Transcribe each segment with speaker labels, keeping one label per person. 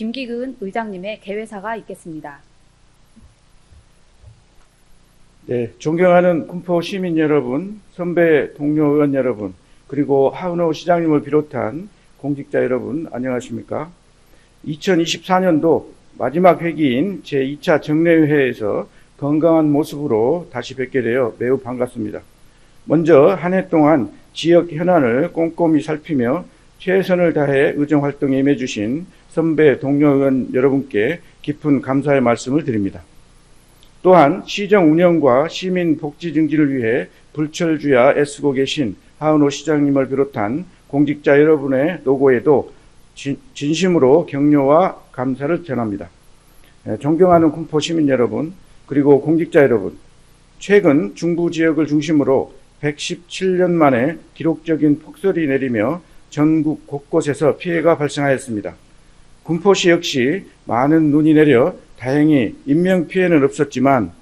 Speaker 1: 김기근 의장님의 개회사가 있겠습니다.
Speaker 2: 네, 존경하는 군포 시민 여러분, 선배 동료 의원 여러분, 그리고 하은호 시장님을 비롯한 공직자 여러분, 안녕하십니까? 2024년도 마지막 회기인 제2차 정례회에서 건강한 모습으로 다시 뵙게 되어 매우 반갑습니다. 먼저 한 해 동안 지역 현안을 꼼꼼히 살피며 최선을 다해 의정 활동에 임해주신 선배 동료 의원 여러분께 깊은 감사의 말씀을 드립니다. 또한 시정 운영과 시민 복지 증진을 위해 불철주야 애쓰고 계신 하은호 시장님을 비롯한 공직자 여러분의 노고에도 진심으로 격려와 감사를 전합니다. 존경하는 군포 시민 여러분, 그리고 공직자 여러분, 최근 중부 지역을 중심으로 117년 만에 기록적인 폭설이 내리며 전국 곳곳에서 피해가 발생하였습니다. 군포시 역시 많은 눈이 내려 다행히 인명피해는 없었지만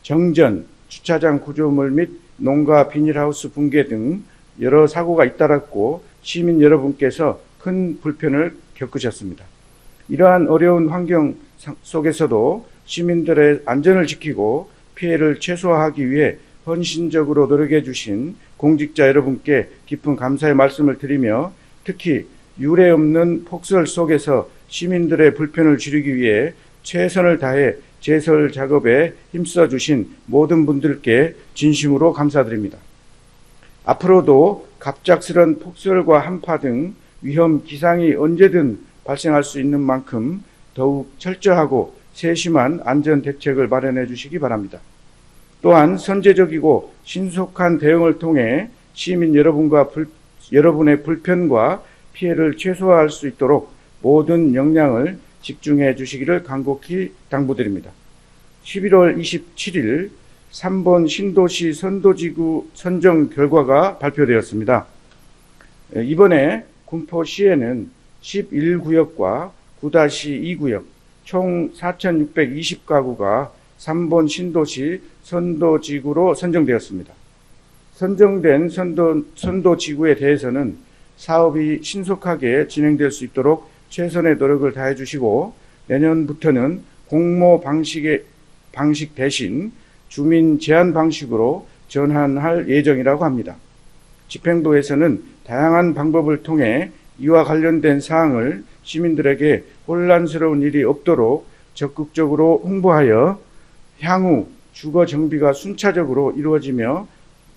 Speaker 2: 정전, 주차장 구조물 및 농가 비닐하우스 붕괴 등 여러 사고가 잇따랐고 시민 여러분께서 큰 불편을 겪으셨습니다. 이러한 어려운 환경 속에서도 시민들의 안전을 지키고 피해를 최소화하기 위해 헌신적으로 노력해 주신 공직자 여러분께 깊은 감사의 말씀을 드리며 특히 유례 없는 폭설 속에서 시민들의 불편을 줄이기 위해 최선을 다해 제설 작업에 힘써 주신 모든 분들께 진심으로 감사드립니다. 앞으로도 갑작스런 폭설과 한파 등 위험 기상이 언제든 발생할 수 있는 만큼 더욱 철저하고 세심한 안전 대책을 마련해 주시기 바랍니다. 또한 선제적이고 신속한 대응을 통해 시민 여러분의 불편과 피해를 최소화할 수 있도록 모든 역량을 집중해 주시기를 간곡히 당부드립니다. 11월 27일 3번 신도시 선도지구 선정 결과가 발표되었습니다. 이번에 군포시에는 11구역과 9-2구역 총 4,620가구가 3번 신도시 선도지구로 선정되었습니다. 선정된 선도지구에 대해서는 사업이 신속하게 진행될 수 있도록 최선의 노력을 다해 주시고 내년부터는 공모 방식 대신 주민 제한 방식으로 전환할 예정이라고 합니다. 집행부에서는 다양한 방법을 통해 이와 관련된 사항을 시민들에게 혼란스러운 일이 없도록 적극적으로 홍보하여 향후 주거 정비가 순차적으로 이루어지며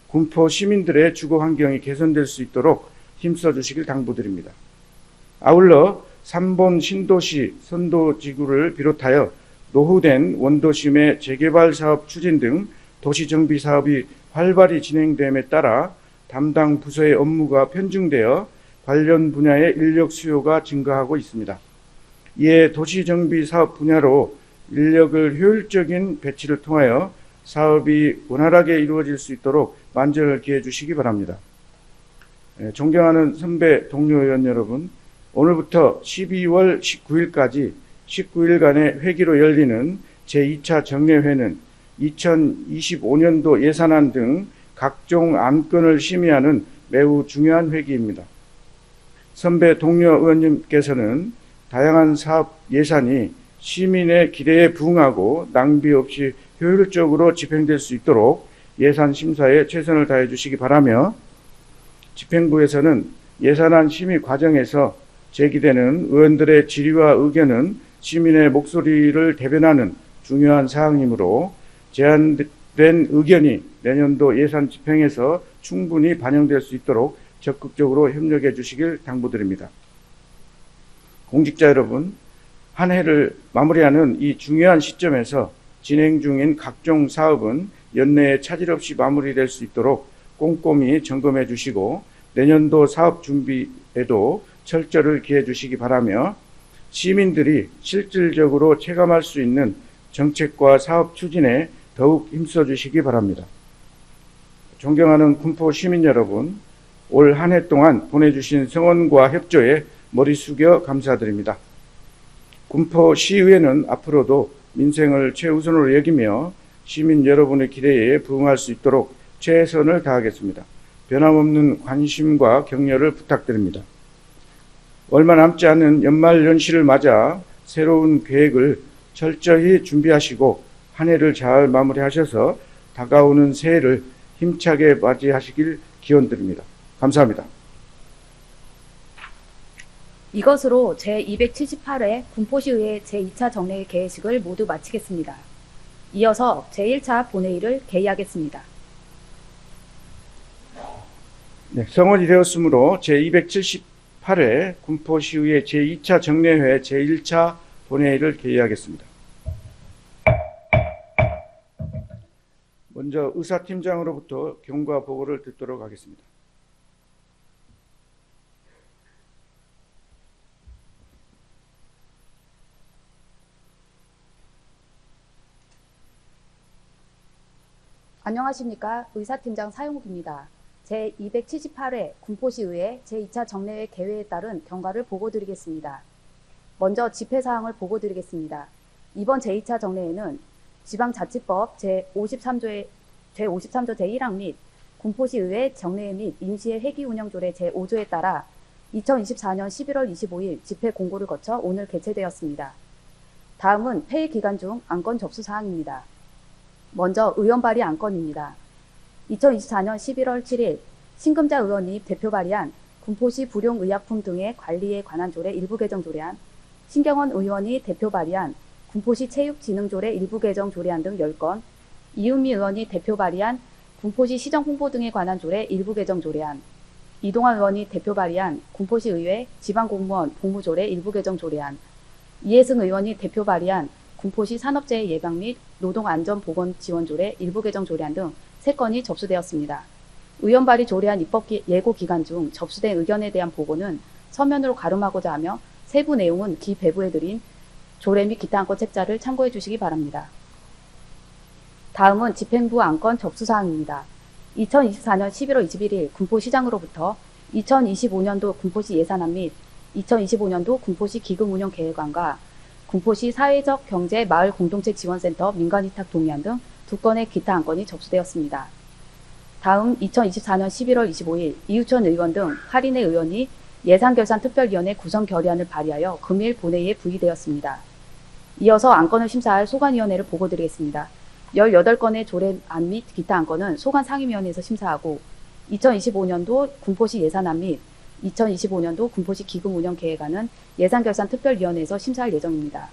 Speaker 2: 군포 시민들의 주거 환경이 개선될 수 있도록 힘써 주시길 당부드립니다. 아울러 3번 신도시 선도지구를 비롯하여 노후된 원도심의 재개발 사업 추진 등 도시정비 사업이 활발히 진행됨에 따라 담당 부서의 업무가 편중되어 관련 분야의 인력 수요가 증가하고 있습니다. 이에 도시정비 사업 분야로 인력을 효율적인 배치를 통하여 사업이 원활하게 이루어질 수 있도록 만전을 기해 주시기 바랍니다. 존경하는 선배 동료 의원 여러분, 오늘부터 12월 19일까지 19일간의 회기로 열리는 제2차 정례회는 2025년도 예산안 등 각종 안건을 심의하는 매우 중요한 회기입니다. 선배 동료 의원님께서는 다양한 사업 예산이 시민의 기대에 부응하고 낭비 없이 효율적으로 집행될 수 있도록 예산 심사에 최선을 다해 주시기 바라며 집행부에서는 예산안 심의 과정에서 제기되는 의원들의 질의와 의견은 시민의 목소리를 대변하는 중요한 사항이므로 제안된 의견이 내년도 예산 집행에서 충분히 반영될 수 있도록 적극적으로 협력해 주시길 당부드립니다. 공직자 여러분, 한 해를 마무리하는 이 중요한 시점에서 진행 중인 각종 사업은 연내에 차질 없이 마무리될 수 있도록 꼼꼼히 점검해 주시고 내년도 사업 준비에도 철저를 기해 주시기 바라며 시민들이 실질적으로 체감할 수 있는 정책과 사업 추진에 더욱 힘써 주시기 바랍니다. 존경하는 군포 시민 여러분, 올 한 해 동안 보내주신 성원과 협조에 머리 숙여 감사드립니다. 군포 시의회는 앞으로도 민생을 최우선으로 여기며 시민 여러분의 기대에 부응할 수 있도록 최선을 다하겠습니다. 변함없는 관심과 격려를 부탁드립니다. 얼마 남지 않은 연말 연시를 맞아 새로운 계획을 철저히 준비하시고 한 해를 잘 마무리하셔서 다가오는 새해를 힘차게 맞이하시길 기원드립니다. 감사합니다.
Speaker 1: 이것으로 제278회 군포시의회 제2차 정례 개회식을 모두 마치겠습니다. 이어서 제1차 본회의를 개의하겠습니다.
Speaker 2: 네, 성원이 되었으므로 제278회 군포시의회 제2차 정례회 제1차 본회의를 개의하겠습니다. 먼저 의사팀장으로부터 경과 보고를 듣도록 하겠습니다.
Speaker 1: 안녕하십니까. 의사팀장 사용욱입니다. 제278회 군포시의회 제2차 정례회 개회에 따른 경과를 보고드리겠습니다. 먼저 집회사항을 보고드리겠습니다. 이번 제2차 정례회는 지방자치법 제53조 제1항 및 군포시의회 정례회 및 임시회 회기운영조례 제5조에 따라 2024년 11월 25일 집회 공고를 거쳐 오늘 개최되었습니다. 다음은 폐회 기간 중 안건 접수 사항입니다. 먼저 의원 발의 안건입니다. 2024년 11월 7일 신금자 의원이 대표 발의한 군포시 불용의약품 등의 관리에 관한 조례 일부 개정 조례안, 신경원 의원이 대표 발의한 군포시 체육진흥조례 일부 개정 조례안 등 10건, 이은미 의원이 대표 발의한 군포시 시정 홍보 등에 관한 조례 일부 개정 조례안, 이동환 의원이 대표 발의한 군포시 의회 지방공무원 복무조례 일부 개정 조례안, 이해승 의원이 대표 발의한 군포시 산업재해 예방 및 노동안전보건지원조례 일부 개정 조례안 등 3건이 접수되었습니다. 의원 발의 조례안 입법 예고 기간 중 접수된 의견에 대한 보고는 서면으로 가름하고자 하며 세부 내용은 기 배부해드린 조례 및 기타 안건 책자를 참고해 주시기 바랍니다. 다음은 집행부 안건 접수 사항입니다. 2024년 11월 21일 군포시장으로부터 2025년도 군포시 예산안 및 2025년도 군포시 기금운영계획안과 군포시 사회적 경제 마을 공동체 지원센터 민간위탁 동의안 등 2건의 기타 안건이 접수되었습니다. 다음 2024년 11월 25일 이우천 의원 등 8인의 의원이 예산결산특별위원회 구성 결의안을 발의하여 금일 본회의에 부의되었습니다. 이어서 안건을 심사할 소관위원회를 보고드리겠습니다. 18건의 조례안 및 기타 안건은 소관상임위원회에서 심사하고 2025년도 군포시 예산안 및 2025년도 군포시 기금운영계획안은 예산결산특별위원회에서 심사할 예정입니다.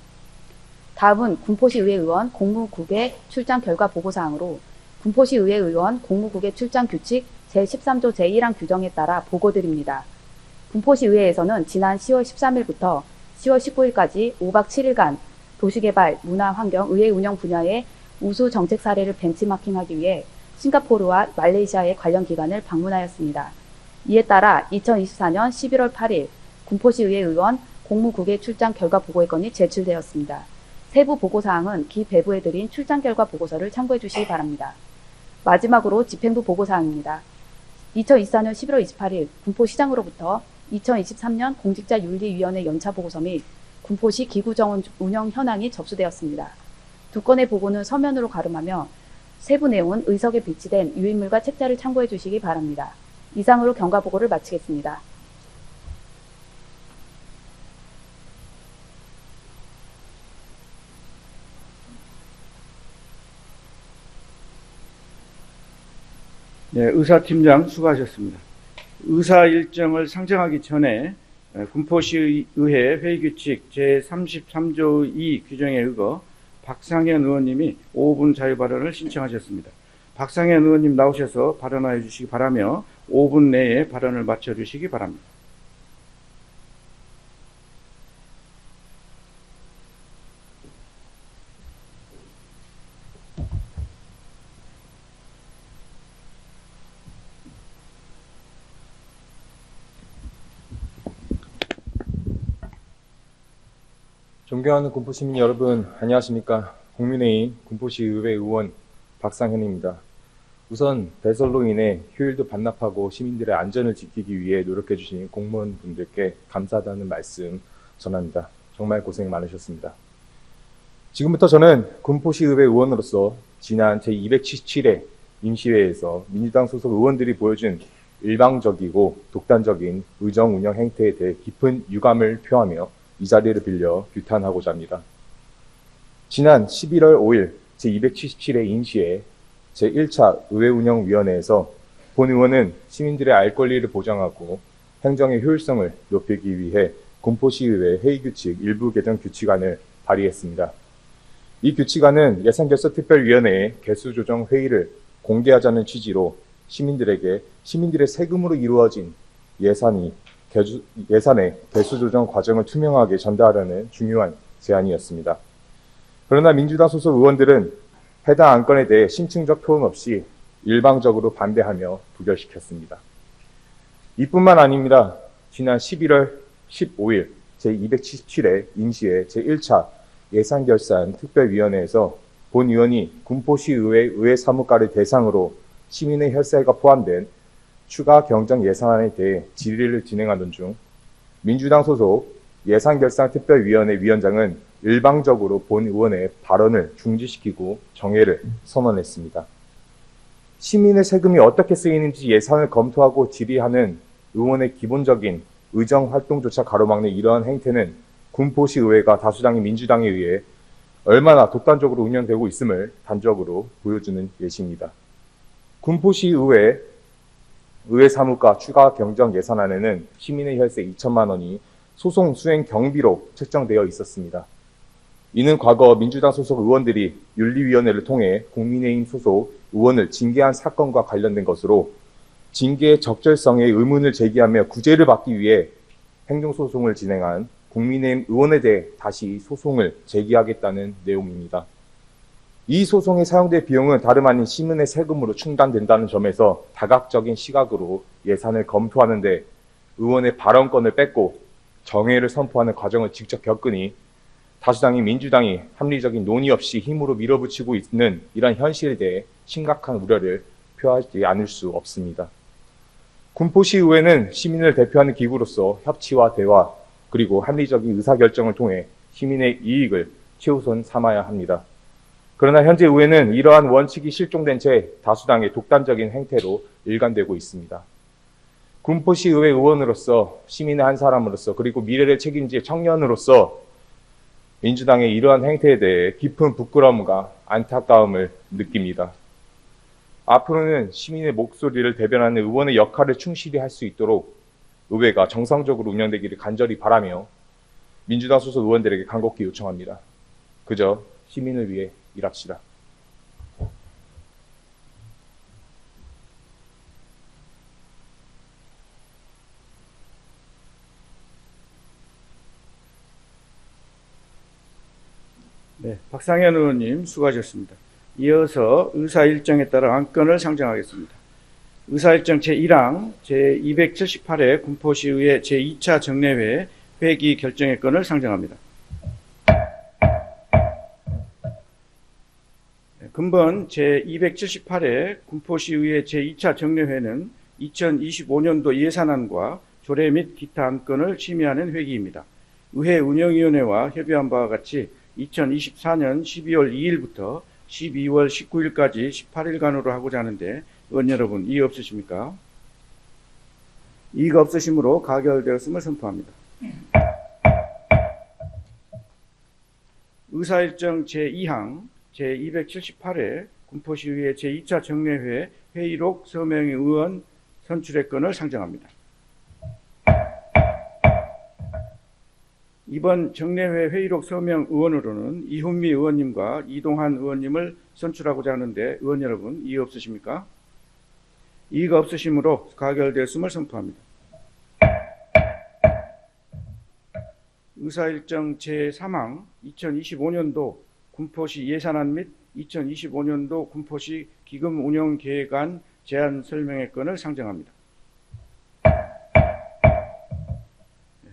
Speaker 1: 다음은 군포시의회 의원 공무국의 출장 결과 보고사항으로 군포시의회 의원 공무국의 출장 규칙 제13조 제1항 규정에 따라 보고드립니다. 군포시의회에서는 지난 10월 13일부터 10월 19일까지 5박 7일간 도시개발, 문화, 환경, 의회 운영 분야의 우수 정책 사례를 벤치마킹하기 위해 싱가포르와 말레이시아의 관련 기관을 방문하였습니다. 이에 따라 2024년 11월 8일 군포시의회 의원 공무국의 출장 결과 보고의 건이 제출되었습니다. 세부 보고사항은 기 배부해드린 출장 결과 보고서를 참고해 주시기 바랍니다. 마지막으로 집행부 보고사항입니다. 2024년 11월 28일 군포시장으로부터 2023년 공직자윤리위원회 연차보고서 및 군포시 기구정원 운영 현황이 접수되었습니다. 2건의 보고는 서면으로 가름하며 세부 내용은 의석에 비치된 유인물과 책자를 참고해 주시기 바랍니다. 이상으로 경과 보고를 마치겠습니다.
Speaker 2: 네, 의사팀장 수고하셨습니다. 의사 일정을 상정하기 전에 군포시의회 회의규칙 제33조 2 규정에 의거 박상현 의원님이 5분 자유발언을 신청하셨습니다. 박상현 의원님 나오셔서 발언하여 주시기 바라며 5분 내에 발언을 마쳐 주시기 바랍니다.
Speaker 3: 존경하는 군포시민 여러분, 안녕하십니까. 국민의힘 군포시의회 의원 박상현입니다. 우선 대설로 인해 휴일도 반납하고 시민들의 안전을 지키기 위해 노력해 주신 공무원분들께 감사하다는 말씀 전합니다. 정말 고생 많으셨습니다. 지금부터 저는 군포시의회 의원으로서 지난 제277회 임시회에서 민주당 소속 의원들이 보여준 일방적이고 독단적인 의정 운영 행태에 대해 깊은 유감을 표하며 이 자리를 빌려 규탄하고자 합니다. 지난 11월 5일 제277회 인시회 제1차 의회운영위원회에서 본 의원은 시민들의 알 권리를 보장하고 행정의 효율성을 높이기 위해 군포시의회 회의규칙 일부 개정 규칙안을 발의했습니다. 이 규칙안은 예산결산특별위원회의 개수조정 회의를 공개하자는 취지로 시민들의 세금으로 이루어진 예산의 개수조정 과정을 투명하게 전달하는 중요한 제안이었습니다. 그러나 민주당 소속 의원들은 해당 안건에 대해 심층적 토론 없이 일방적으로 반대하며 부결시켰습니다. 이뿐만 아닙니다. 지난 11월 15일 제277회 인시회 제1차 예산결산특별위원회에서 본 의원이 군포시의회 의회사무과를 대상으로 시민의 혈세가 포함된 추가 경정 예산안에 대해 질의를 진행하던 중 민주당 소속 예산결산특별위원회 위원장은 일방적으로 본 의원의 발언을 중지시키고 정회를 선언했습니다. 시민의 세금이 어떻게 쓰이는지 예산을 검토하고 질의하는 의원의 기본적인 의정 활동조차 가로막는 이러한 행태는 군포시 의회가 다수당인 민주당에 의해 얼마나 독단적으로 운영되고 있음을 단적으로 보여주는 예시입니다. 군포시 의회 사무과 추가 경정 예산안에는 시민의 혈세 2천만 원이 소송 수행 경비로 책정되어 있었습니다. 이는 과거 민주당 소속 의원들이 윤리위원회를 통해 국민의힘 소속 의원을 징계한 사건과 관련된 것으로 징계의 적절성에 의문을 제기하며 구제를 받기 위해 행정소송을 진행한 국민의힘 의원에 대해 다시 소송을 제기하겠다는 내용입니다. 이 소송에 사용될 비용은 다름 아닌 시민의 세금으로 충당된다는 점에서 다각적인 시각으로 예산을 검토하는데 의원의 발언권을 뺏고 정회를 선포하는 과정을 직접 겪으니 다수당인 민주당이 합리적인 논의 없이 힘으로 밀어붙이고 있는 이런 현실에 대해 심각한 우려를 표하지 않을 수 없습니다. 군포시의회는 시민을 대표하는 기구로서 협치와 대화 그리고 합리적인 의사결정을 통해 시민의 이익을 최우선 삼아야 합니다. 그러나 현재 의회는 이러한 원칙이 실종된 채 다수당의 독단적인 행태로 일관되고 있습니다. 군포시의회 의원으로서 시민의 한 사람으로서 그리고 미래를 책임질 청년으로서 민주당의 이러한 행태에 대해 깊은 부끄러움과 안타까움을 느낍니다. 앞으로는 시민의 목소리를 대변하는 의원의 역할을 충실히 할 수 있도록 의회가 정상적으로 운영되기를 간절히 바라며 민주당 소속 의원들에게 간곡히 요청합니다. 그저 시민을 위해 일합시다.
Speaker 2: 네, 박상현 의원님 수고하셨습니다. 이어서 의사일정에 따라 안건을 상정하겠습니다. 의사일정 제1항 제278회 군포시의회 제2차 정례회 회기 결정의 건을 상정합니다. 근본 제278회 군포시의회 제2차 정례회는 2025년도 예산안과 조례 및 기타 안건을 심의하는 회기입니다. 의회 운영위원회와 협의한 바와 같이 2024년 12월 2일부터 12월 19일까지 18일간으로 하고자 하는데 의원 여러분 이의 없으십니까? 이의가 없으시므로 가결되었음을 선포합니다. 의사일정 제2항 제278회 군포시의회 제2차 정례회 회의록 서명의 의원 선출의 건을 상정합니다. 이번 정례회 회의록 서명 의원으로는 이훈미 의원님과 이동환 의원님을 선출하고자 하는데 의원 여러분 이의 없으십니까? 이의가 없으시므로 가결되었음을 선포합니다. 의사일정 제3항 2025년도 군포시 예산안 및 2025년도 군포시 기금 운영 계획안 제안 설명의 건을 상정합니다.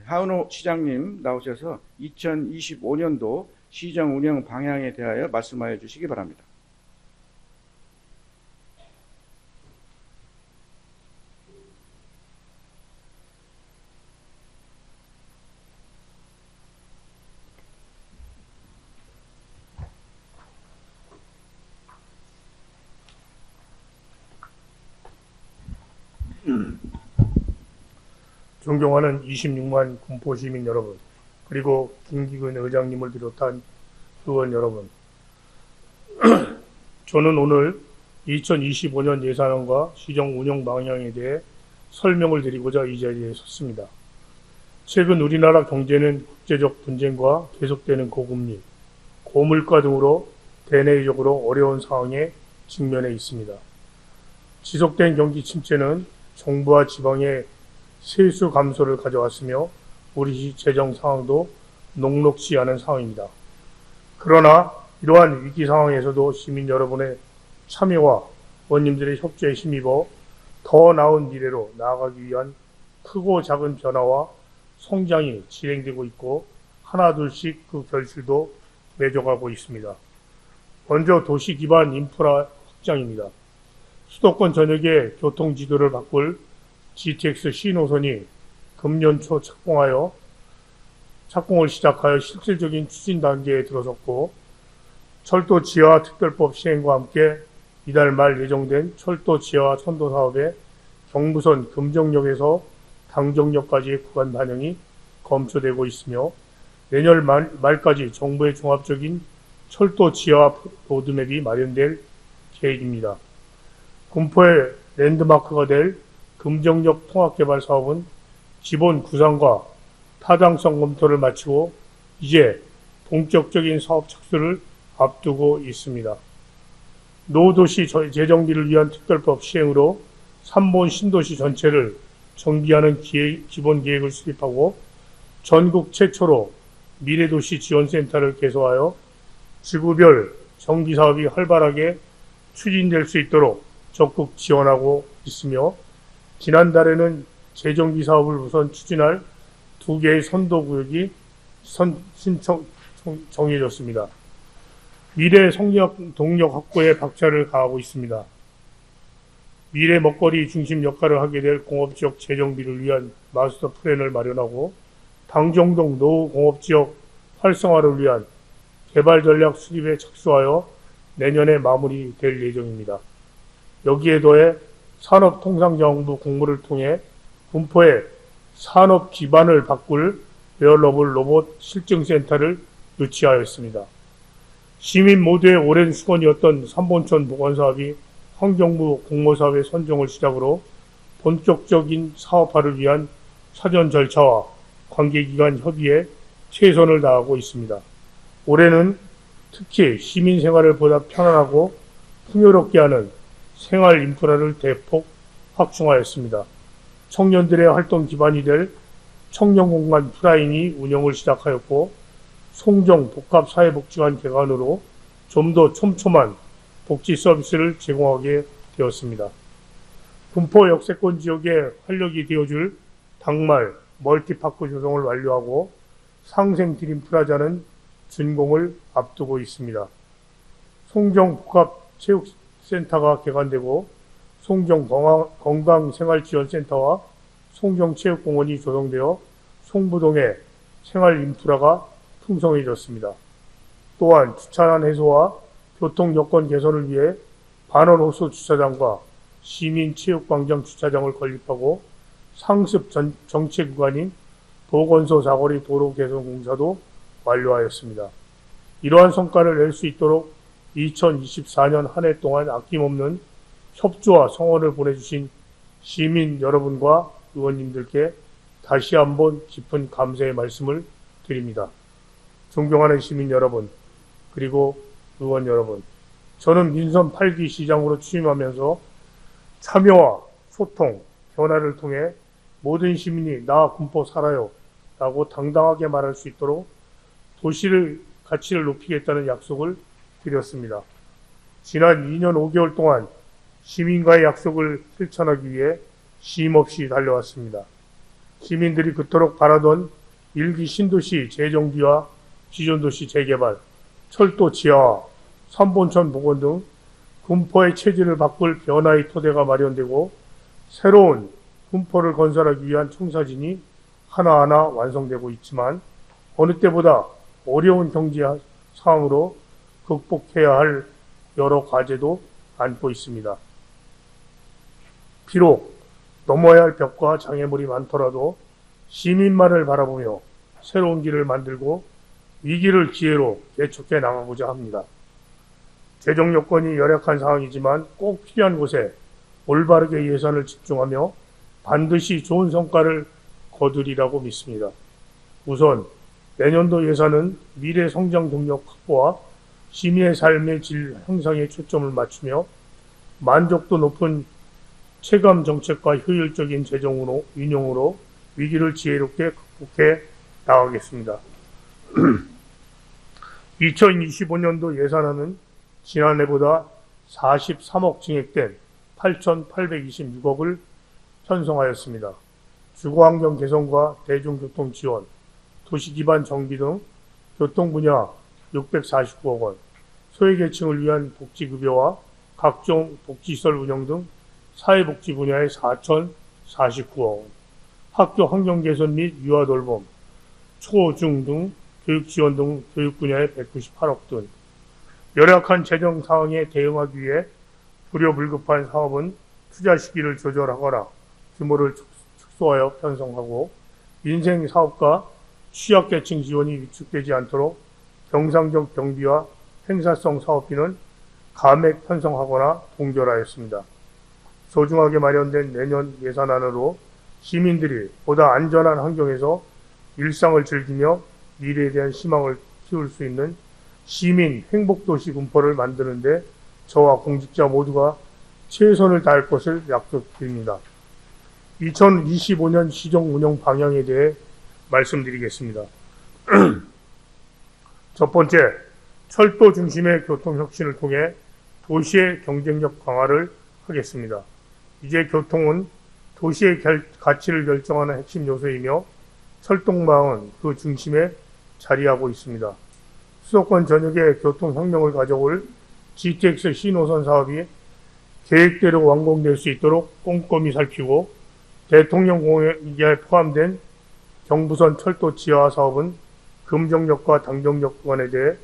Speaker 2: 하은호 시장님 나오셔서 2025년도 시정 운영 방향에 대하여 말씀하여 주시기 바랍니다.
Speaker 4: 존경하는 26만 군포 시민 여러분, 그리고 김기근 의장님을 비롯한 의원 여러분, 저는 오늘 2025년 예산안과 시정 운영 방향에 대해 설명을 드리고자 이 자리에 섰습니다. 최근 우리나라 경제는 국제적 분쟁과 계속되는 고금리, 고물가 등으로 대내적으로 어려운 상황에 직면해 있습니다. 지속된 경기 침체는 정부와 지방의 세수 감소를 가져왔으며 우리 재정 상황도 녹록지 않은 상황입니다. 그러나 이러한 위기 상황에서도 시민 여러분의 참여와 의원님들의 협조에 힘입어 더 나은 미래로 나아가기 위한 크고 작은 변화와 성장이 진행되고 있고 하나둘씩 그 결실도 맺어가고 있습니다. 먼저 도시 기반 인프라 확장입니다. 수도권 전역의 교통지도를 바꿀 GTX C노선이 금년 초 착공을 시작하여 실질적인 추진 단계에 들어섰고, 철도 지하 특별법 시행과 함께 이달 말 예정된 철도 지하 선도 사업의 경부선 금정역에서 당정역까지의 구간 반영이 검토되고 있으며, 내년 말까지 정부의 종합적인 철도 지하 로드맵이 마련될 계획입니다. 군포의 랜드마크가 될 금정역 통합개발 사업은 기본 구상과 타당성 검토를 마치고 이제 본격적인 사업 착수를 앞두고 있습니다. 노도시 재정비를 위한 특별법 시행으로 3본 신도시 전체를 정비하는 기본 계획을 수립하고 전국 최초로 미래도시 지원센터를 개소하여 지구별 정비 사업이 활발하게 추진될 수 있도록 적극 지원하고 있으며, 지난달에는 재정비 사업을 우선 추진할 2개의 선도구역이 정해졌습니다. 미래 동력 확보에 박차를 가하고 있습니다. 미래 먹거리 중심 역할을 하게 될 공업지역 재정비를 위한 마스터 플랜을 마련하고 당정동 노후 공업지역 활성화를 위한 개발 전략 수립에 착수하여 내년에 마무리될 예정입니다. 여기에 더해 산업통상자원부 공모를 통해 군포의 산업 기반을 바꿀 웨어러블 로봇 실증센터를 유치하였습니다. 시민 모두의 오랜 수건이었던 삼본천 보건사업이 환경부 공모사업의 선정을 시작으로 본격적인 사업화를 위한 사전 절차와 관계기관 협의에 최선을 다하고 있습니다. 올해는 특히 시민 생활을 보다 편안하고 풍요롭게 하는 생활 인프라를 대폭 확충하였습니다. 청년들의 활동 기반이 될 청년공간 프라인이 운영을 시작하였고, 송정 복합사회복지관 개관으로 좀 더 촘촘한 복지 서비스를 제공하게 되었습니다. 군포 역세권 지역에 활력이 되어줄 당말 멀티파크 조성을 완료하고 상생 드림 플라자는 준공을 앞두고 있습니다. 송정 복합체육센터가 개관되고 송정 건강생활지원센터와 송정체육공원이 조성되어 송부동의 생활 인프라가 풍성해졌습니다. 또한 주차난 해소와 교통 여건 개선을 위해 반월호수 주차장과 시민체육광장 주차장을 건립하고 상습 정체 구간인 보건소 사거리 도로 개선 공사도 완료하였습니다. 이러한 성과를 낼 수 있도록 2024년 한 해 동안 아낌없는 협조와 성원을 보내주신 시민 여러분과 의원님들께 다시 한번 깊은 감사의 말씀을 드립니다. 존경하는 시민 여러분, 그리고 의원 여러분, 저는 민선 8기 시장으로 취임하면서 참여와 소통, 변화를 통해 모든 시민이 나 군포 살아요 라고 당당하게 말할 수 있도록 도시를 가치를 높이겠다는 약속을 드렸습니다. 지난 2년 5개월 동안 시민과의 약속을 실천하기 위해 쉼없이 달려왔습니다. 시민들이 그토록 바라던 1기 신도시 재정비와 기존도시 재개발, 철도 지하화, 삼본천 복원 등 군포의 체질을 바꿀 변화의 토대가 마련되고 새로운 군포를 건설하기 위한 청사진이 하나하나 완성되고 있지만 어느 때보다 어려운 경제 상황으로 극복해야 할 여러 과제도 안고 있습니다. 비록 넘어야 할 벽과 장애물이 많더라도 시민만을 바라보며 새로운 길을 만들고 위기를 기회로 개척해 나가고자 합니다. 재정 여건이 열악한 상황이지만 꼭 필요한 곳에 올바르게 예산을 집중하며 반드시 좋은 성과를 거두리라고 믿습니다. 우선 내년도 예산은 미래 성장 동력 확보와 시민의 삶의 질 향상에 초점을 맞추며 만족도 높은 체감 정책과 효율적인 재정 운용으로 위기를 지혜롭게 극복해 나가겠습니다. 2025년도 예산안은 지난해보다 43억 증액된 8,826억을 편성하였습니다. 주거환경 개선과 대중교통 지원, 도시기반 정비 등 교통 분야 649억 원, 소외계층을 위한 복지급여와 각종 복지시설 운영 등 사회복지 분야에 4,049억 원, 학교 환경 개선 및 유아 돌봄, 초, 중 등 교육 지원 등 교육 분야에 198억 등 열악한 재정 상황에 대응하기 위해 불효불급한 사업은 투자 시기를 조절하거나 규모를 축소하여 편성하고 민생 사업과 취약계층 지원이 위축되지 않도록 경상적 경비와 행사성 사업비는 감액 편성하거나 동결하였습니다. 소중하게 마련된 내년 예산안으로 시민들이 보다 안전한 환경에서 일상을 즐기며 미래에 대한 희망을 키울 수 있는 시민 행복도시 군포를 만드는데 저와 공직자 모두가 최선을 다할 것을 약속드립니다. 2025년 시정 운영 방향에 대해 말씀드리겠습니다. 첫 번째, 철도 중심의 교통 혁신을 통해 도시의 경쟁력 강화를 하겠습니다. 이제 교통은 도시의 가치를 결정하는 핵심 요소이며 철도망은 그 중심에 자리하고 있습니다. 수도권 전역에 교통혁명을 가져올 GTX 신호선 사업이 계획대로 완공될 수 있도록 꼼꼼히 살피고 대통령 공약에 포함된 경부선 철도 지하 사업은 금정역과 당정역 구간에 대해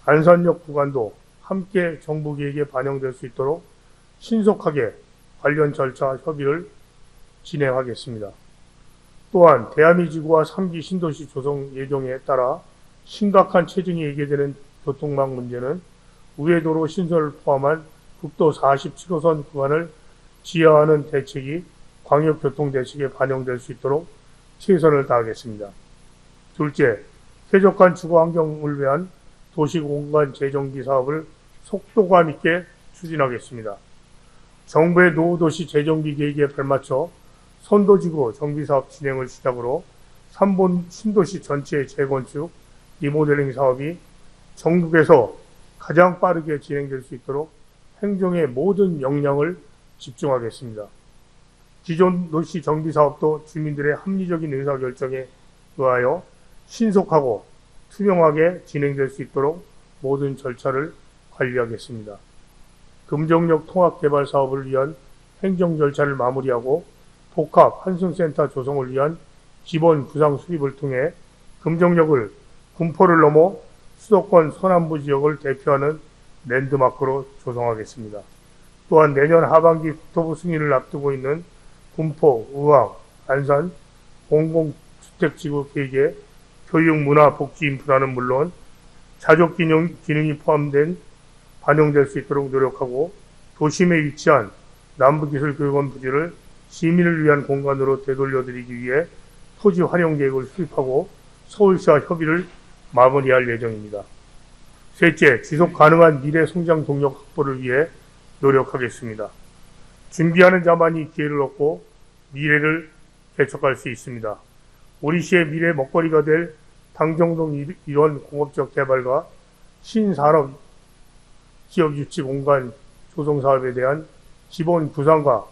Speaker 4: 안산역 구간도 함께 정부 계획에 반영될 수 있도록 신속하게 관련 절차 협의를 진행하겠습니다. 또한 대한민지구와 3기 신도시 조성 예정에 따라 심각한 체증이 예견되는 교통망 문제는 우회도로 신설을 포함한 국도 47호선 구간을 지하하는 대책이 광역교통대책에 반영될 수 있도록 최선을 다하겠습니다. 둘째, 쾌적한 주거환경을 위한 도시공간 재정비 사업을 속도감 있게 추진하겠습니다. 정부의 노후도시 재정비 계획에 발맞춰 선도지구 정비사업 진행을 시작으로 3본 신도시 전체 재건축, 리모델링 사업이 전국에서 가장 빠르게 진행될 수 있도록 행정의 모든 역량을 집중하겠습니다. 기존 도시 정비 사업도 주민들의 합리적인 의사결정에 의하여 신속하고 투명하게 진행될 수 있도록 모든 절차를 관리하겠습니다. 금정역 통합개발 사업을 위한 행정 절차를 마무리하고 복합 환승센터 조성을 위한 기본 구상 수립을 통해 금정역을 군포를 넘어 수도권 서남부 지역을 대표하는 랜드마크로 조성하겠습니다. 또한 내년 하반기 국토부 승인을 앞두고 있는 군포, 의왕, 안산 공공주택지구 계획에 교육, 문화, 복지 인프라는 물론 자족 기능이 포함된 반영될 수 있도록 노력하고 도심에 위치한 남부기술교육원 부지를 시민을 위한 공간으로 되돌려드리기 위해 토지 활용 계획을 수립하고 서울시와 협의를 마무리할 예정입니다. 셋째, 지속 가능한 미래 성장 동력 확보를 위해 노력하겠습니다. 준비하는 자만이 기회를 얻고 미래를 개척할 수 있습니다. 우리 시의 미래 먹거리가 될 당정동 일원 공업적 개발과 신산업 기업 유치 공간 조성 사업에 대한 기본 구상과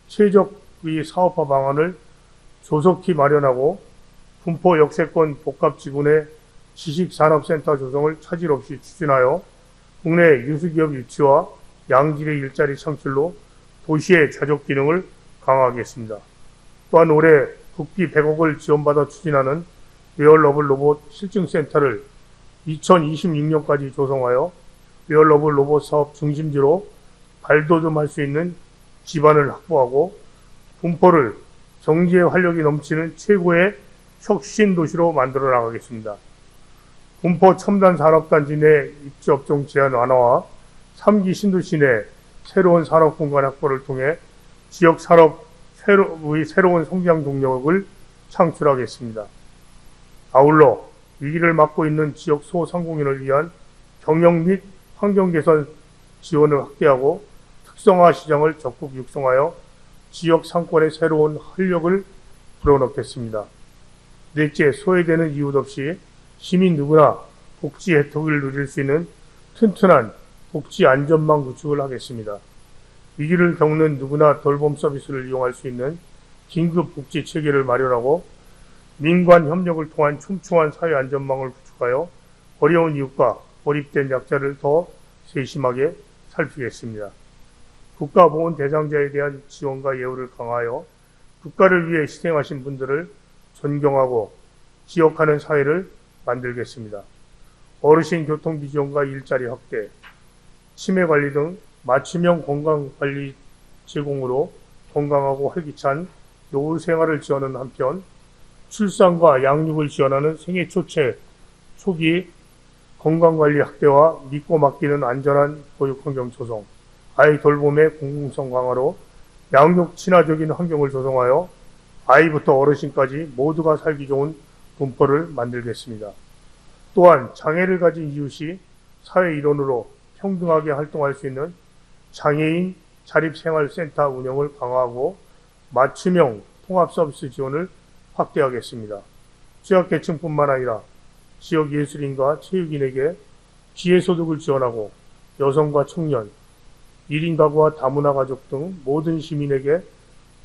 Speaker 4: 최적의 사업화 방안을 조속히 마련하고 군포 역세권 복합지구내 지식산업센터 조성을 차질 없이 추진하여 국내 유수기업 유치와 양질의 일자리 창출로 도시의 자족 기능을 강화하겠습니다. 또한 올해 국비 100억을 지원받아 추진하는 웨어러블 로봇 실증센터를 2026년까지 조성하여 웨어러블 로봇 사업 중심지로 발돋움할 수 있는 기반을 확보하고 군포를 경제 활력이 넘치는 최고의 혁신 도시로 만들어 나가겠습니다. 군포 첨단 산업단지 내 입지 업종 제한 완화와 3기 신도시 내 새로운 산업 공간 확보를 통해 지역 산업의 새로운 성장 동력을 창출하겠습니다. 아울러 위기를 맞고 있는 지역 소상공인을 위한 경영 및 환경 개선 지원을 확대하고 특성화 시장을 적극 육성하여 지역 상권에 새로운 활력을 불어넣겠습니다. 넷째, 소외되는 이유 없이 시민 누구나 복지 혜택을 누릴 수 있는 튼튼한 복지 안전망 구축을 하겠습니다. 위기를 겪는 누구나 돌봄 서비스를 이용할 수 있는 긴급 복지 체계를 마련하고 민관 협력을 통한 촘촘한 사회 안전망을 구축하여 어려운 이웃과 고립된 약자를 더 세심하게 살피겠습니다. 국가보훈 대상자에 대한 지원과 예우를 강화하여 국가를 위해 희생하신 분들을 존경하고 기억하는 사회를 만들겠습니다. 어르신 교통비 지원과 일자리 확대, 치매 관리 등 맞춤형 건강관리 제공으로 건강하고 활기찬 노후 생활을 지원하는 한편 출산과 양육을 지원하는 생애 초기 건강관리 확대와 믿고 맡기는 안전한 보육환경 조성, 아이 돌봄의 공공성 강화로 양육 친화적인 환경을 조성하여 아이부터 어르신까지 모두가 살기 좋은 군포를 만들겠습니다. 또한 장애를 가진 이웃이 사회 일원으로 평등하게 활동할 수 있는 장애인 자립생활센터 운영을 강화하고 맞춤형 통합서비스 지원을 확대하겠습니다. 취약계층뿐만 아니라 지역 예술인과 체육인에게 기회소득을 지원하고 여성과 청년, 1인 가구와 다문화 가족 등 모든 시민에게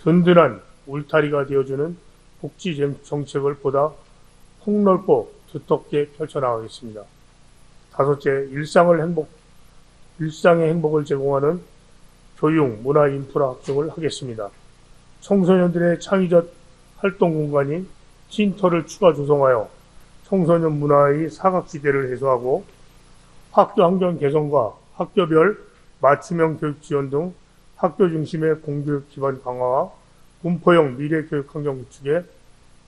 Speaker 4: 든든한 울타리가 되어주는 복지 정책을 보다 폭넓고 두텁게 펼쳐나가겠습니다. 다섯째, 일상의 행복을 제공하는 교육, 문화, 인프라 확충을 하겠습니다. 청소년들의 창의적 활동 공간인 틴터를 추가 조성하여 청소년 문화의 사각지대를 해소하고 학교 환경 개선과 학교별 맞춤형 교육 지원 등 학교 중심의 공교육 기반 강화와 군포형 미래교육 환경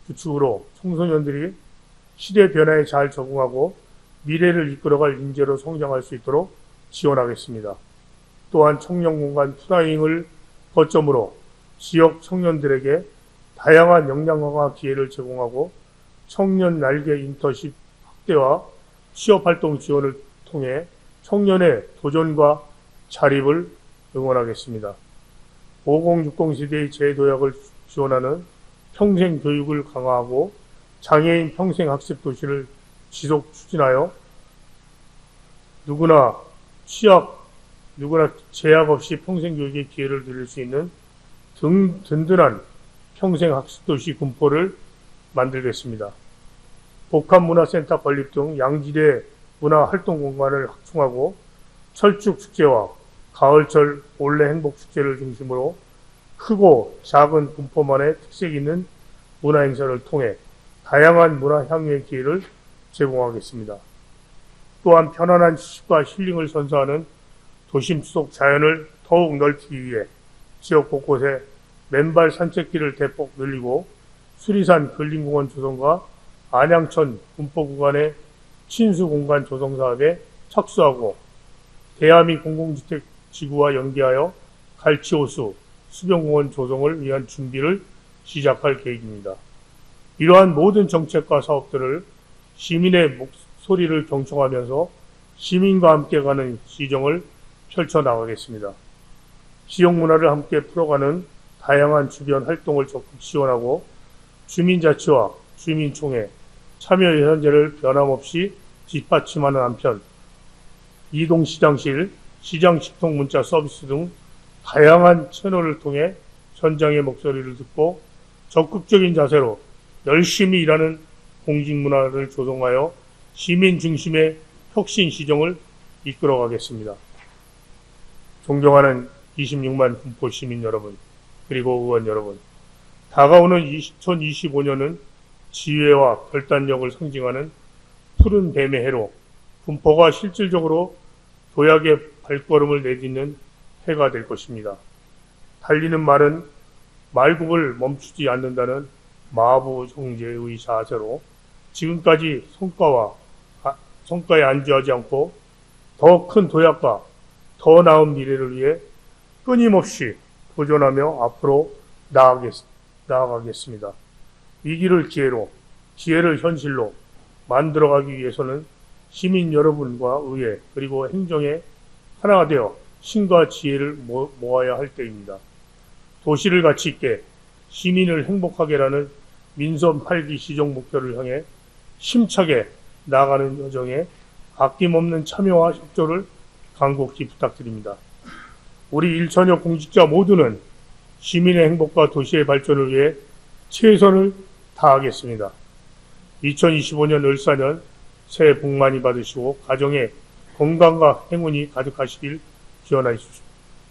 Speaker 4: 구축으로 청소년들이 시대 변화에 잘 적응하고 미래를 이끌어갈 인재로 성장할 수 있도록 지원하겠습니다. 또한 청년공간 프라잉을 거점으로 지역 청년들에게 다양한 역량 강화 기회를 제공하고 청년 날개 인턴십 확대와 취업활동 지원을 통해 청년의 도전과 자립을 응원하겠습니다. 5060 세대의 재도약을 지원하는 평생 교육을 강화하고 장애인 평생 학습 도시를 지속 추진하여 누구나 제약 없이 평생 교육의 기회를 누릴 수 있는 든든한 평생 학습 도시 군포를 만들겠습니다. 복합문화센터 건립 등 양질의 문화활동 공간을 확충하고 철쭉 축제와 가을철 올레 행복 축제를 중심으로 크고 작은 군포만의 특색 있는 문화 행사를 통해 다양한 문화 향유의 기회를 제공하겠습니다. 또한 편안한 휴식과 힐링을 선사하는 도심 속 자연을 더욱 넓히기 위해 지역 곳곳에 맨발 산책길을 대폭 늘리고 수리산 근린공원 조성과 안양천 군포 구간의 친수공간 조성 사업에 착수하고 대하미 공공주택 지구와 연계하여 갈치호수, 수변공원 조성을 위한 준비를 시작할 계획입니다. 이러한 모든 정책과 사업들을 시민의 목소리를 경청하면서 시민과 함께 가는 시정을 펼쳐나가겠습니다. 지역 문화를 함께 풀어가는 다양한 주변 활동을 적극 지원하고 주민자치와 주민총회, 참여 예산제를 변함없이 뒷받침하는 한편 이동시장실, 시장식통문자 서비스 등 다양한 채널을 통해 현장의 목소리를 듣고 적극적인 자세로 열심히 일하는 공직문화를 조성하여 시민 중심의 혁신 시정을 이끌어가겠습니다. 존경하는 26만 군포 시민 여러분, 그리고 의원 여러분, 다가오는 2025년은 지혜와 결단력을 상징하는 푸른 뱀의 해로 군포가 실질적으로 도약의 발걸음을 내딛는 해가 될 것입니다. 달리는 말은 말굽을 멈추지 않는다는 마부 정제의 자세로 지금까지 성과에 안주하지 않고 더 큰 도약과 더 나은 미래를 위해 끊임없이 도전하며 앞으로 나아가겠습니다. 위기를 기회를 현실로 만들어가기 위해서는 시민 여러분과 의회 그리고 행정에 하나가 되어 힘과 지혜를 모아야 할 때입니다. 도시를 가치 있게 시민을 행복하게라는 민선 8기 시정 목표를 향해 힘차게 나아가는 여정에 아낌없는 참여와 협조를 간곡히 부탁드립니다. 우리 일천여 공직자 모두는 시민의 행복과 도시의 발전을 위해 최선을 다하겠습니다. 2025년 을사년 새해 복 많이 받으시고 가정에 건강과 행운이 가득하시길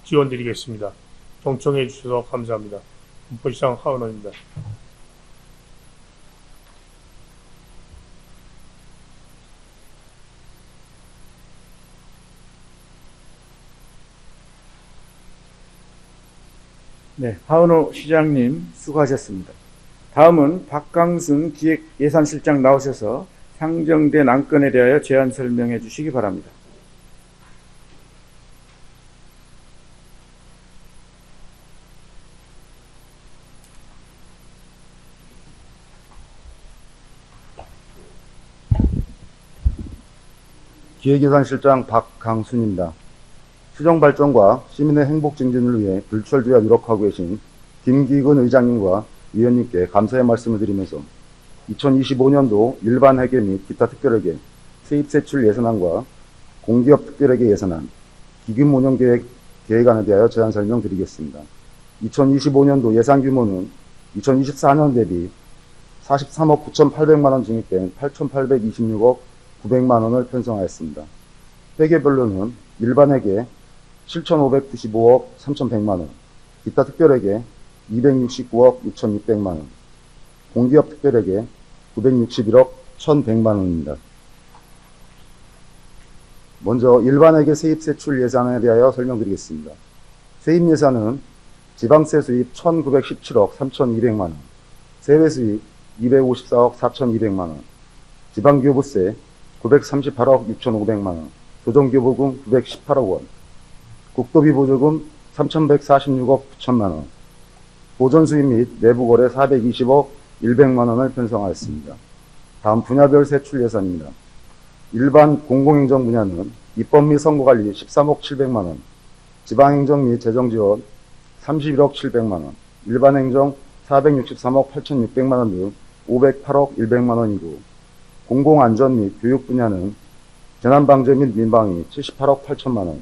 Speaker 4: 기원드리겠습니다. 경청해 주셔서 감사합니다. 군포시장 하은원입니다.
Speaker 2: 네, 하은호 시장님 수고하셨습니다. 다음은 박강순 기획예산실장 나오셔서 상정된 안건에 대하여 제안 설명해 주시기 바랍니다.
Speaker 5: 기획예산실장 박강순입니다. 시정 발전과 시민의 행복 증진을 위해 불철주야 노력하고 계신 김기근 의장님과 위원님께 감사의 말씀을 드리면서 2025년도 일반 회계 및 기타 특별회계, 세입세출 예산안과 공기업 특별회계 예산안, 기금 운영 계획안에 대하여 제안 설명드리겠습니다. 2025년도 예산 규모는 2024년 대비 43억 9,800만원 증액된 8,826억 900만원을 편성하였습니다. 회계별로는 일반 회계 7,595억 3,100만원, 기타 특별회계 269억 6,600만원, 공기업 특별회계 961억 1,100만원입니다. 먼저 일반회계 세입세출 예산에 대하여 설명드리겠습니다. 세입 예산은 지방세 수입 1,917억 3,200만원, 세외 수입 254억 4,200만원, 지방교부세 938억 6,500만원, 조정교부금 918억 원, 국도비 보조금 3,146억 9천만원, 보전수입 및 내부거래 420억 100만원을 편성하였습니다. 다음 분야별 세출 예산입니다. 일반 공공행정 분야는 입법 및 선거관리 13억 700만원, 지방행정 및 재정지원 31억 700만원, 일반행정 463억 8,600만원 등 508억 100만원이고, 공공안전 및 교육 분야는 재난방재 및 민방위 78억 8천만원,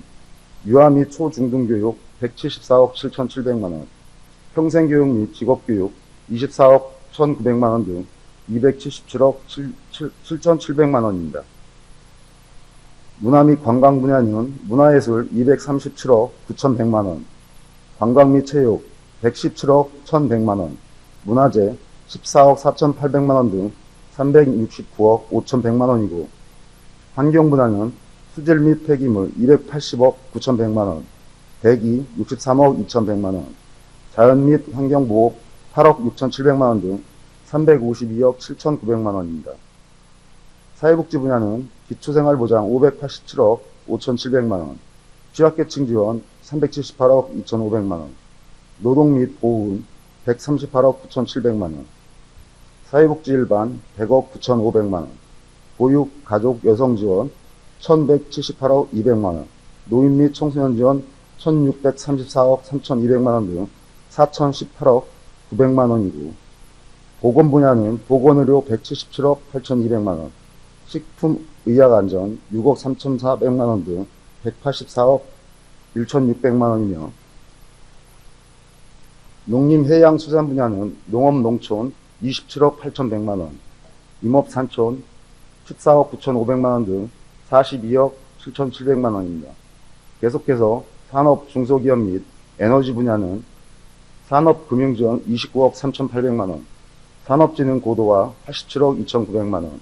Speaker 5: 유아 및 초중등교육 174억 7,700만원, 평생교육 및 직업교육 24억 1,900만원 등 277억 7,700만원입니다. 문화 및 관광 분야는 문화예술 237억 9,100만원, 관광 및 체육 117억 1,100만원, 문화재 14억 4,800만원 등 369억 5,100만원이고, 환경 분야는 수질 및 폐기물 280억 9,100만원, 대기 63억 2,100만원, 자연 및 환경보호 8억 6,700만원 등 352억 7,900만원입니다. 사회복지 분야는 기초생활보장 587억 5,700만원, 취약계층 지원 378억 2,500만원, 노동 및 보훈 138억 9,700만원, 사회복지 일반 100억 9,500만원, 보육, 가족, 여성 지원 1,178억 200만원, 노인 및 청소년 지원 1,634억 3,200만원 등 4,018억 900만원이고, 보건 분야는 보건의료 177억 8,200만원, 식품, 의약안전 6억 3,400만원 등 184억 1,600만원이며, 농림해양수산 분야는 농업농촌 27억 8,100만원, 임업산촌 14억 9,500만원 등 42억 7,700만원입니다. 계속해서 산업 중소기업 및 에너지 분야는 산업금융지원 29억 3,800만원, 산업진흥 고도화 87억 2,900만원,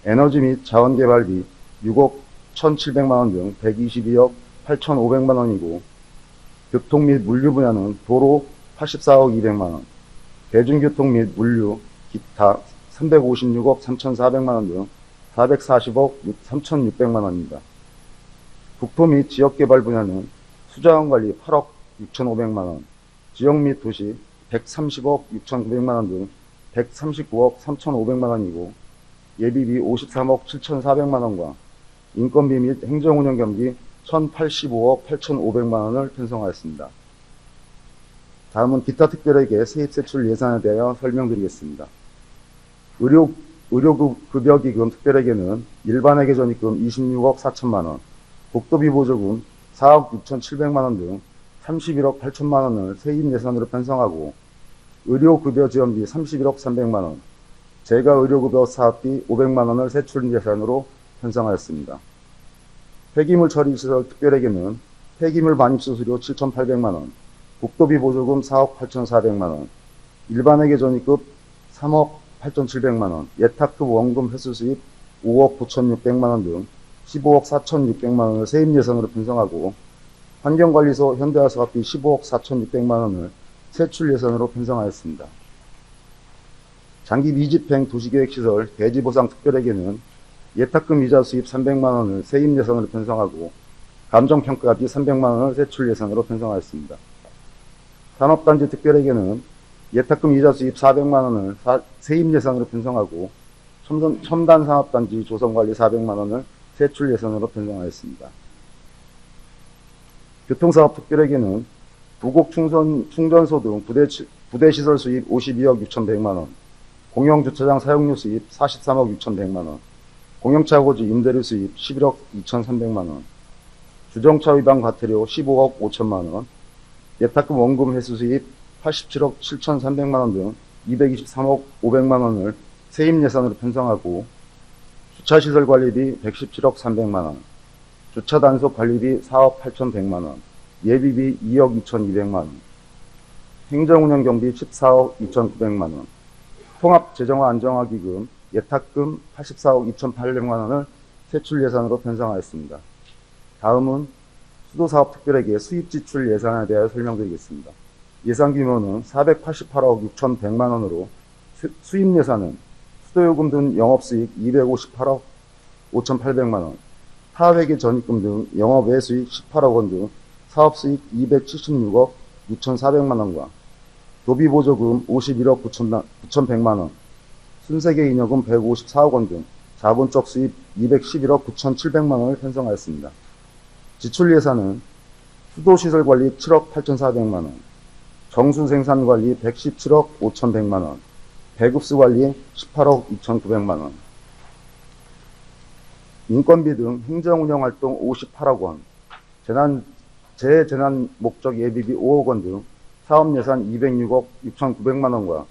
Speaker 5: 에너지 및 자원개발비 6억 1,700만원 등 122억 8,500만원이고, 교통 및 물류 분야는 도로 84억 200만원, 대중교통 및 물류, 기타 356억 3,400만 원 등 440억 3,600만 원입니다. 국토 및 지역개발 분야는 수자원관리 8억 6,500만 원, 지역 및 도시 130억 6,900만 원 등 139억 3,500만 원이고, 예비비 53억 7,400만 원과 인건비 및 행정운영 경비 1,085억 8,500만 원을 편성하였습니다. 다음은 기타 특별회계 세입세출 예산에 대하여 설명드리겠습니다. 의료급여기금 특별회계는 일반회계 전입금 26억 4천만 원, 복도비 보조금 4억 6,700만 원 등 31억 8천만 원을 세입 예산으로 편성하고, 의료급여 지원비 31억 300만 원, 재가의료급여 사업비 500만 원을 세출 예산으로 편성하였습니다. 폐기물 처리시설 특별회계는 폐기물 반입수수료 7,800만 원, 복도비 보조금 4억 8,400만 원, 일반회계 전입금 3억 8,700만 원, 예탁급 원금 회수 수입 5억 9,600만 원 등 15억 4,600만 원을 세입 예산으로 편성하고, 환경관리소 현대화 사업비 15억 4,600만 원을 세출 예산으로 편성하였습니다. 장기 미집행 도시계획시설 대지보상 특별회계는 예탁금 이자 수입 300만 원을 세입 예산으로 편성하고, 감정평가비 300만 원을 세출 예산으로 편성하였습니다. 산업단지 특별회계는 예탁금 이자 수입 400만 원을 세입 예산으로 편성하고, 첨단산업단지 조성관리 400만 원을 세출 예산으로 편성하였습니다. 교통사업 특별회계는 부곡 충전소 등 부대시설 수입 52억 6,100만 원, 공영주차장 사용료 수입 43억 6,100만 원, 공영차고지 임대료 수입 11억 2,300만 원, 주정차 위반 과태료 15억 5천만 원, 예탁금 원금 회수 수입 87억 7,300만 원 등 223억 500만 원을 세입 예산으로 편성하고, 주차시설 관리비 117억 300만 원, 주차 단속 관리비 4억 8,100만 원, 예비비 2억 2,200만 원, 행정운영 경비 14억 2,900만 원, 통합재정화 안정화기금 예탁금 84억 2,800만 원을 세출 예산으로 편성하였습니다. 다음은 수도사업 특별회계 수입지출 예산에 대하여 설명드리겠습니다. 예산 규모는 488억 6,100만 원으로 수입 예산은 수도요금 등 영업수익 258억 5,800만 원, 타회계 전입금 등 영업 외수익 18억 원 등 사업수익 276억 6,400만 원과 도비보조금 51억 9,100만 원, 순세계 잉여금 154억 원 등 자본적 수입 211억 9,700만 원을 편성하였습니다. 지출 예산은 수도시설관리 7억 8,400만 원, 정수생산관리 117억 5,100만 원, 배급수관리 18억 2,900만 원, 인건비 등 행정운영활동 58억 원, 재재난 목적 예비비 5억 원 등 사업예산 206억 6,900만 원과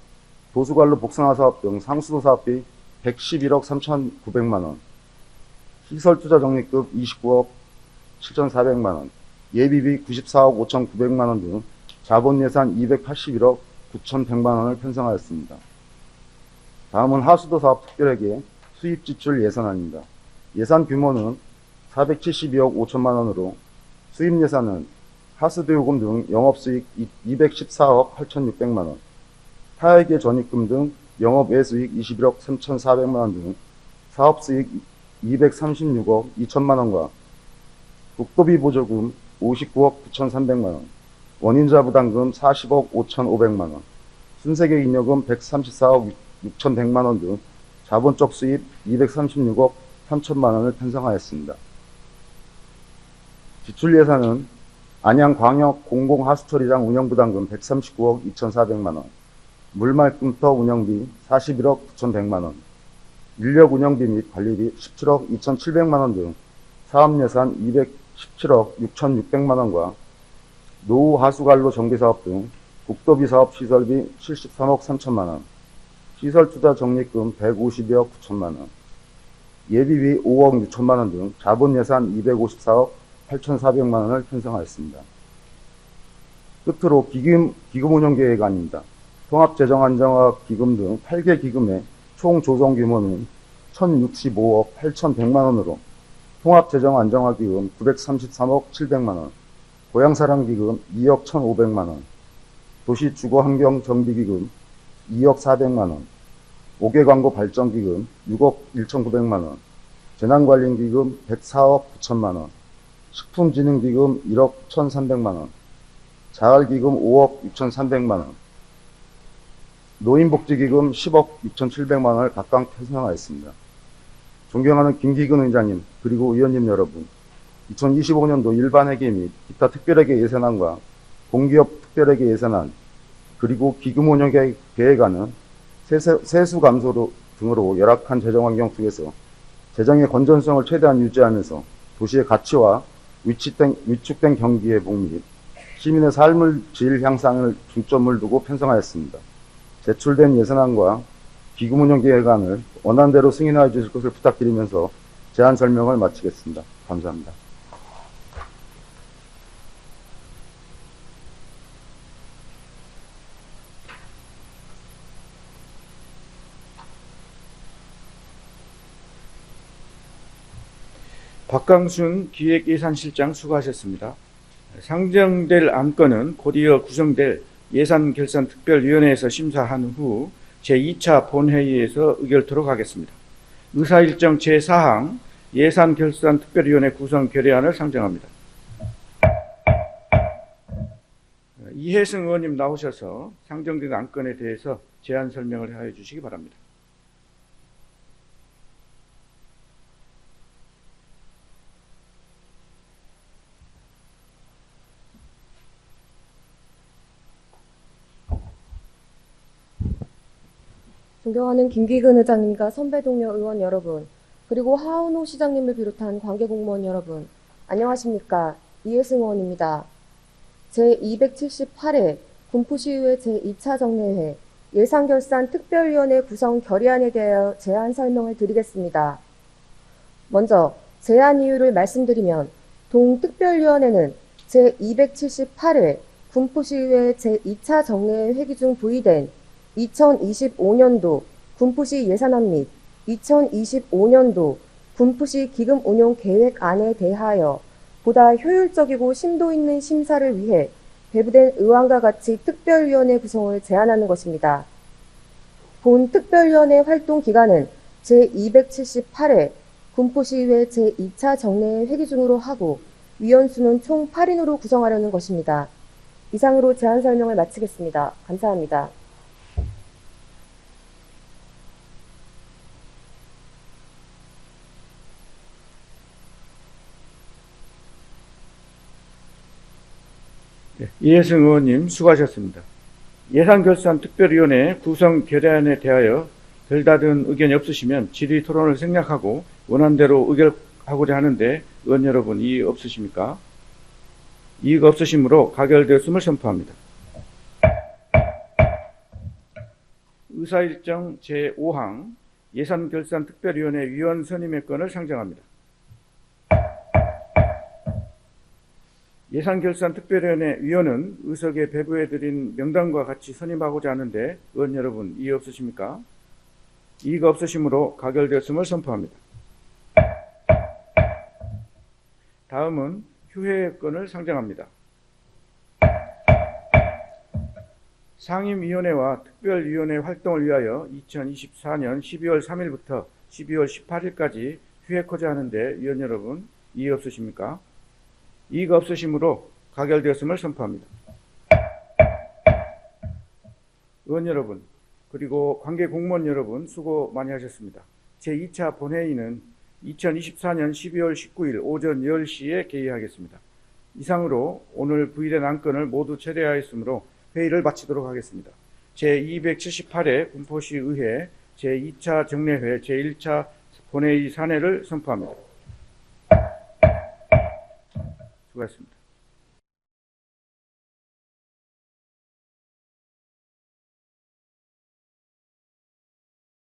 Speaker 5: 도수관로 복상화 사업 등 상수도 사업비 111억 3,900만 원, 시설투자 적립금 29억 7,400만 원, 예비비 94억 5,900만 원 등 자본예산 281억 9,100만 원을 편성하였습니다. 다음은 하수도 사업 특별회계 수입지출 예산안입니다. 예산 규모는 472억 5천만 원으로 수입 예산은 하수도요금 등 영업수익 214억 8,600만 원, 타회계 전입금 등 영업외수익 21억 3,400만 원 등 사업수익 236억 2천만 원과 국도비 보조금 59억 9,300만 원, 원인자 부담금 40억 5,500만 원, 순세계 잉여금 134억 6,100만 원 등 자본적 수입 236억 3천만 원을 편성하였습니다. 지출 예산은 안양광역 공공하수처리장 운영부담금 139억 2,400만 원, 물말끔터 운영비 41억 9,100만 원, 인력 운영비 및 관리비 17억 2,700만 원 등 사업예산 217억 6,600만 원과 노후 하수관로 정비사업 등 국도비 사업 시설비 73억 3천만 원, 시설투자 적립금 152억 9천만 원, 예비비 5억 6천만 원 등 자본예산 254억 8,400만 원을 편성하였습니다. 끝으로 기금운영계획안입니다. 통합재정안정화기금 등 8개 기금의 총 조성 규모는 1,065억 8,100만 원으로 통합재정안정화기금 933억 700만 원, 고향사랑기금 2억 1,500만 원, 도시주거환경정비기금 2억 400만 원, 5개 광고 발전기금 6억 1,900만 원, 재난관리기금 104억 9천만 원, 식품진흥기금 1억 1,300만 원, 자활기금 5억 6,300만 원, 노인복지기금 10억 6,700만 원을 각각 편성하였습니다. 존경하는 김기근 의장님 그리고 의원님 여러분, 2025년도 일반회계 및 기타 특별회계 예산안과 공기업 특별회계 예산안 그리고 기금 운영 계획안은 세수 감소 등으로 열악한 재정환경 속에서 재정의 건전성을 최대한 유지하면서 도시의 가치와 위축된 경기 회복 및 시민의 삶의 질 향상을 중점을 두고 편성하였습니다. 제출된 예산안과 기금 운영 계획안을 원안대로 승인하여 주실 것을 부탁드리면서 제안 설명을 마치겠습니다. 감사합니다.
Speaker 2: 박강순 기획예산실장 수고하셨습니다. 상정될 안건은 곧이어 구성될 예산결산특별위원회에서 심사한 후 제2차 본회의에서 의결토록 하겠습니다. 의사일정 제4항 예산결산특별위원회 구성 결의안을 상정합니다. 이혜승 의원님 나오셔서 상정된 안건에 대해서 제안 설명을 해 주시기 바랍니다.
Speaker 6: 존경하는 김기근 의장님과 선배 동료 의원 여러분, 그리고 하은호 시장님을 비롯한 관계공무원 여러분, 안녕하십니까? 이혜승 의원입니다. 제278회 군포시의회 제2차 정례회 예산결산특별위원회 구성 결의안에 대하여 제안 설명을 드리겠습니다. 먼저 제안 이유를 말씀드리면 동특별위원회는 제278회 군포시의회 제2차 정례회 회기 중 부의된 2025년도 군포시 예산안 및 2025년도 군포시 기금 운용 계획안에 대하여 보다 효율적이고 심도 있는 심사를 위해 배부된 의안과 같이 특별위원회 구성을 제안하는 것입니다. 본 특별위원회 활동 기간은 제278회 군포시의회 제2차 정례회 회기 중으로 하고 위원 수는 총 8인으로 구성하려는 것입니다. 이상으로 제안 설명을 마치겠습니다. 감사합니다.
Speaker 2: 이혜승 의원님 수고하셨습니다. 예산결산특별위원회 구성 결의안에 대하여 별다른 의견이 없으시면 질의 토론을 생략하고 원안대로 의결하고자 하는데 의원 여러분 이의 없으십니까? 이의가 없으시므로 가결되었음을 선포합니다. 의사일정 제5항 예산결산특별위원회 위원 선임의 건을 상정합니다. 예산결산특별위원회 위원은 의석에 배부해드린 명단과 같이 선임하고자 하는데 의원 여러분 이의 없으십니까? 이의가 없으시므로 가결되었음을 선포합니다. 다음은 휴회의 건을 상정합니다. 상임위원회와 특별위원회 활동을 위하여 2024년 12월 3일부터 12월 18일까지 휴회코자 하는데 위원 여러분 이의 없으십니까? 이의가 없으시므로 가결되었음을 선포합니다. 의원 여러분 그리고 관계 공무원 여러분 수고 많이 하셨습니다. 제2차 본회의는 2024년 12월 19일 오전 10시에 개의하겠습니다. 이상으로 오늘 부의된 안건을 모두 처리하였으므로 회의를 마치도록 하겠습니다. 제278회 군포시의회 제2차 정례회 제1차 본회의 산회를 선포합니다. 수고하셨습니다.